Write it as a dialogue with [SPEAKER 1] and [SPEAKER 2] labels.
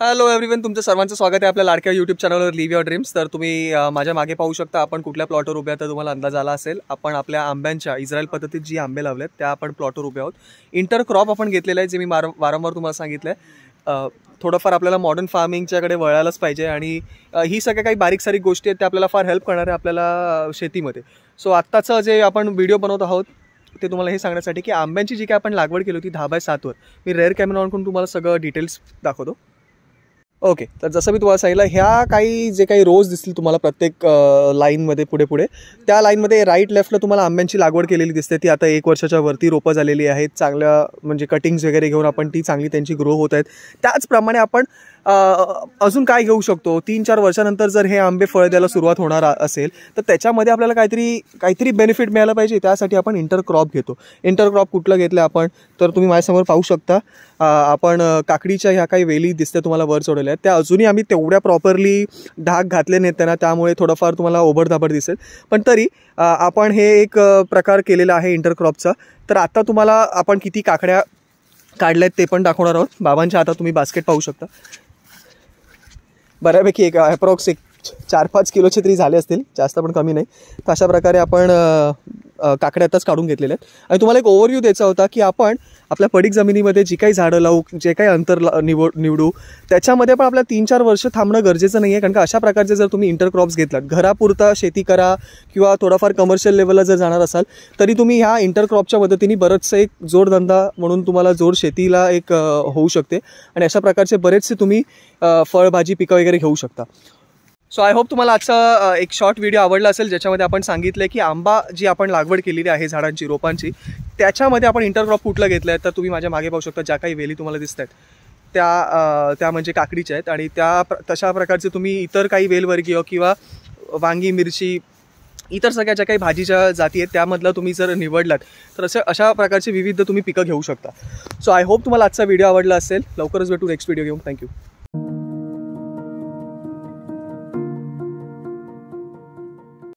[SPEAKER 1] Hello everyone, तुमचं सर्वांचं स्वागत आहे आपल्या लाडक्या यूट्यूब चॅनलवर लिव्ह युअर ड्रीम्स। तर तुम्ही माझ्या मागे पाहू शकता आपण कुठल्या प्लॉटवर उभे आहात तर तुम्हाला अंदाज आला असेल। आपण आपल्या आंब्यांच्या इस्रायल पद्धतीत जी आंबे लावलेत त्या आपण प्लॉटवर उभे आहोत। इंटर क्रॉप आपण घेतलेलं आहे, जे मी वारंवार तुम्हाला सांगितलं आहे। थोडंफार आपल्याला मॉडर्न फार्मिंगच्याकडे वळायलाच पाहिजे आणि ही सगळ्या काही बारीक सारीक गोष्टी आहेत त्या आपल्याला फार हेल्प करणार आहे आपल्याला शेतीमध्ये। सो आत्ताचं जे आपण व्हिडिओ बनवत आहोत ते तुम्हाला हे सांगण्यासाठी की आंब्यांची जी काय आपण लागवड केली होती 10x7 वर, मी रेअर कॅमेरा ऑन करून तुम्हाला सगळं डिटेल्स दाखवतो। ओके, तर जसं मी तुम्हाला सांगितलं, ह्या काही जे काही रोज दिसतील तुम्हाला प्रत्येक लाईनमध्ये पुढे त्या लाईनमध्ये राईट लेफ्टला तुम्हाला आंब्यांची लागवड केलेली दिसते। ती आता 1 वर्षाच्या वरती रोपं झालेली आहेत, चांगल्या म्हणजे कटिंग्स वगैरे घेऊन आपण ती चांगली त्यांची ग्रो होत आहेत। त्याचप्रमाणे आपण अजून काय घेऊ शकतो, 3-4 वर्षानंतर जर हे आंबे फळ द्यायला सुरुवात होणार असेल तर त्याच्यामध्ये आपल्याला काहीतरी बेनिफिट मिळालं पाहिजे। त्यासाठी आपण इंटर क्रॉप घेतो। इंटर क्रॉप कुठलं घेतलं आपण तर तुम्ही माझ्यासमोर पाहू शकता, आपण काकडीच्या ह्या काही वेली दिसते तुम्हाला वर चढवल्या आहेत, त्या अजूनही आम्ही तेवढ्या प्रॉपरली ढाक घातले नाहीत त्यांना, त्यामुळे थोडंफार तुम्हाला ओबडधाबड दिसेल। पण तरी आपण हे एक प्रकार केलेला आहे इंटर क्रॉपचा। तर आता तुम्हाला आपण किती काकड्या काढल्या आहेत ते पण दाखवणार आहोत। बाबांच्या हातात तुम्ही बास्केट पाहू शकता, बऱ्यापैकी एक अप्रॉक्स 4-5 किलोचे तरी झाले असतील, जास्त पण कमी नाही। तर अशा प्रकारे आपण काकड्या आताच काढून घेतलेल्या आहेत। आणि तुम्हाला एक ओव्हरव्ह्यू द्यायचा होता की आपण आपल्या पडीक जमिनीमध्ये जी काही झाडं लावू, जे काही अंतर निवडू, त्याच्यामध्ये पण आपल्याला 3-4 वर्ष थांबणं गरजेचं नाही आहे। कारण का अशा प्रकारचे जर तुम्ही इंटर क्रॉप्स घेतलात, घरापुरता शेती करा किंवा थोडाफार कमर्शियल लेवलला जर जाणार असाल तरी तुम्ही ह्या इंटर क्रॉपच्या मदतीने बरंचसं एक जोडधंदा म्हणून तुम्हाला जोड शेतीला एक होऊ शकते आणि अशा प्रकारचे बरेचसे तुम्ही फळभाजी पिकं वगैरे घेऊ शकता। सो आय होप तुम्हाला आजचा एक शॉर्ट व्हिडिओ आवडला असेल, ज्याच्यामध्ये आपण सांगितलं की आंबा जी आपण लागवड केलेली आहे झाडांची, रोपांची, त्याच्यामध्ये आपण इंटरक्रॉप कुठलं घेतलं आहे। तर तुम्ही माझ्या मागे पाहू शकता, ज्या काही वेली तुम्हाला दिसत आहेत त्या म्हणजे काकडीच्या आहेत आणि तशा प्रकारचे तुम्ही इतर काही वेलवर्गीय किंवा वांगी, मिरची, इतर सगळ्या ज्या काही भाजीच्या जाती आहेत त्यामधलं तुम्ही जर निवडलात तर अशा प्रकारचे विविध तुम्ही पिकं घेऊ शकता। सो आय होप तुम्हाला आजचा व्हिडिओ आवडला असेल। लवकरच भेटू नेक्स्ट व्हिडिओ घेऊन। थँक्यू।